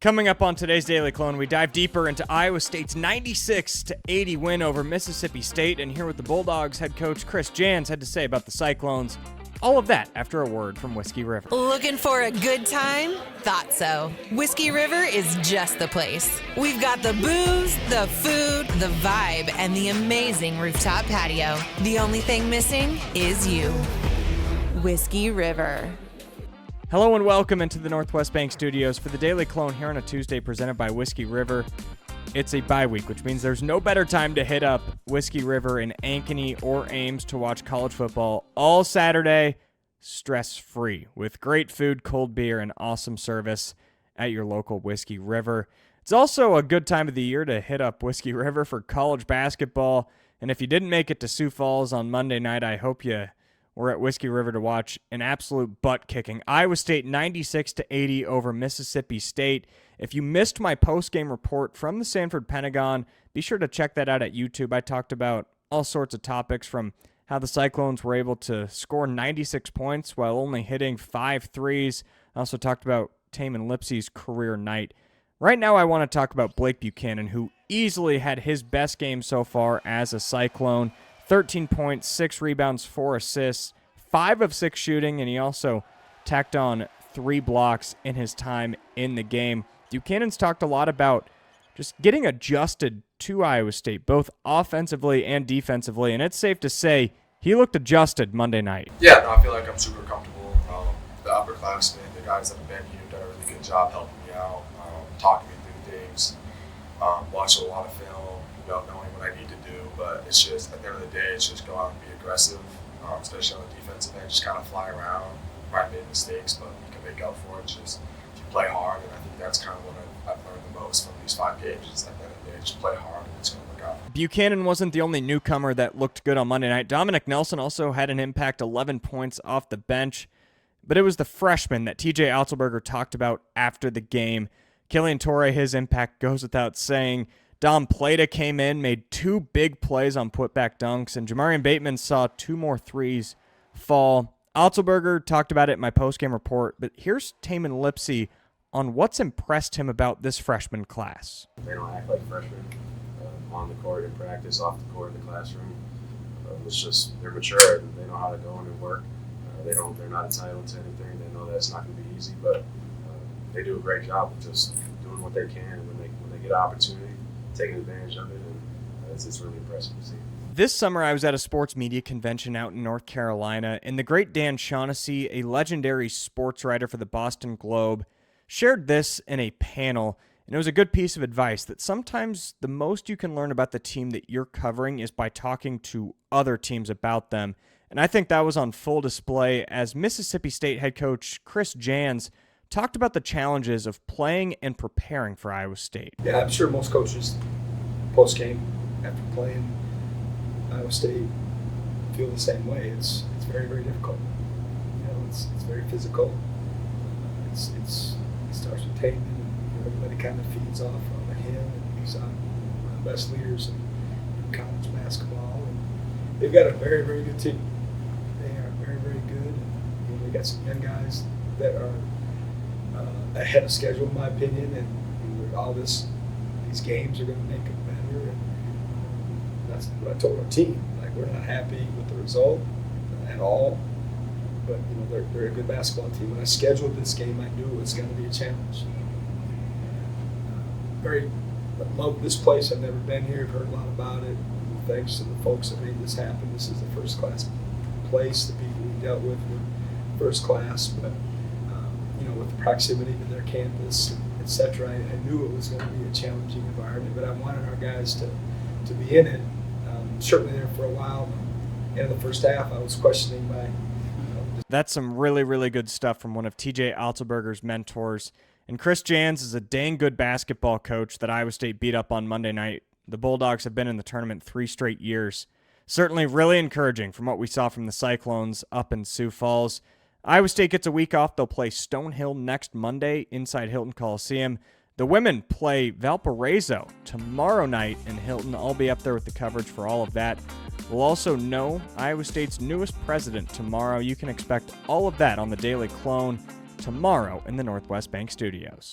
Coming up on today's Daily Clone, we dive deeper into Iowa State's 96-80 win over Mississippi State and hear what the Bulldogs head coach Chris Jans had to say about the Cyclones. All of that after a word from Whiskey River. Looking for a good time? Thought so. Whiskey River is just the place. We've got the booze, the food, the vibe, and the amazing rooftop patio. The only thing missing is you. Whiskey River. Hello and welcome into the Northwest Bank Studios for the Daily Clone here on a Tuesday presented by Whiskey River. It's a bye week, which means there's no better time to hit up Whiskey River in Ankeny or Ames to watch college football all Saturday, stress-free, with great food, cold beer, and awesome service at your local Whiskey River. It's also a good time of the year to hit up Whiskey River for college basketball, and if you didn't make it to Sioux Falls on Monday night, I hope you were at Whiskey River to watch an absolute butt-kicking. Iowa State 96-80 over Mississippi State. If you missed my post-game report from the Sanford Pentagon, be sure to check that out at YouTube. I talked about all sorts of topics from how the Cyclones were able to score 96 points while only hitting 5 threes. I also talked about Tamin Lipsey's career night. Right now I want to talk about Blake Buchanan, who easily had his best game so far as a Cyclone. 13 points, 6 rebounds, 4 assists, 5 of 6 shooting, and he also tacked on 3 blocks in his time in the game. Buchanan's talked a lot about just getting adjusted to Iowa State, both offensively and defensively, and it's safe to say he looked adjusted Monday night. Yeah, no, I feel like I'm super comfortable. The upperclassmen, the guys that have been here, done a really good job helping me out, talking me through things, watching a lot of film, knowing what I need to do. But it's just, at the end of the day, it's just go out and be aggressive, especially on the defensive end. Just kind of fly around, might make mistakes, but you can make up for it. Just if you play hard, and I think that's kind of what I've learned the most from these 5 games. Is at the end of the day, just play hard, and it's going to work out. Buchanan wasn't the only newcomer that looked good on Monday night. Dominic Nelson also had an impact, 11 points off the bench. But it was the freshman that TJ Otzelberger talked about after the game. Killian Torrey, his impact goes without saying. Dom Plata came in, made 2 big plays on putback dunks, and Jamarian Bateman saw 2 more threes fall. Otzelberger talked about it in my postgame report, but here's Tamin Lipsey on what's impressed him about this freshman class. They don't act like freshmen on the court in practice, off the court in the classroom. It's just they're mature and they know how to go in and work. They're not entitled to anything. They know that it's not going to be easy, but they do a great job of just doing what they can. And when they get an opportunity, taking advantage of it, and it's really impressive to see. This summer, I was at a sports media convention out in North Carolina, and the great Dan Shaughnessy, a legendary sports writer for the Boston Globe, shared this in a panel, and it was a good piece of advice that sometimes the most you can learn about the team that you're covering is by talking to other teams about them. And I think that was on full display as Mississippi State head coach Chris Jans talked about the challenges of playing and preparing for Iowa State. Yeah, I'm sure most coaches post-game after playing Iowa State feel the same way. It's very, very difficult. It's very physical. It starts with Tamin, and everybody kind of feeds off of him, and he's one of the best leaders in college basketball. And they've got a very, very good team. They are very, very good. And they got some young guys that are ahead of schedule, in my opinion, and all these games are going to make them better. And that's what I told our team. Like, we're not happy with the result at all, but they're a good basketball team. When I scheduled this game, I knew it was going to be a challenge. Love this place. I've never been here. I've heard a lot about it. Thanks to the folks that made this happen. This is a first-class place. The people we dealt with were first class, but with the proximity to their campus, etc., I knew it was going to be a challenging environment, but I wanted our guys to be in it. Certainly there for a while. In the first half, I was questioning my... That's some really, really good stuff from one of TJ Otzelberger's mentors. And Chris Jans is a dang good basketball coach that Iowa State beat up on Monday night. The Bulldogs have been in the tournament 3 straight years. Certainly really encouraging from what we saw from the Cyclones up in Sioux Falls. Iowa State gets a week off. They'll play Stonehill next Monday inside Hilton Coliseum. The women play Valparaiso tomorrow night in Hilton. I'll be up there with the coverage for all of that. We'll also know Iowa State's newest president tomorrow. You can expect all of that on the Daily Clone tomorrow in the Northwest Bank Studios.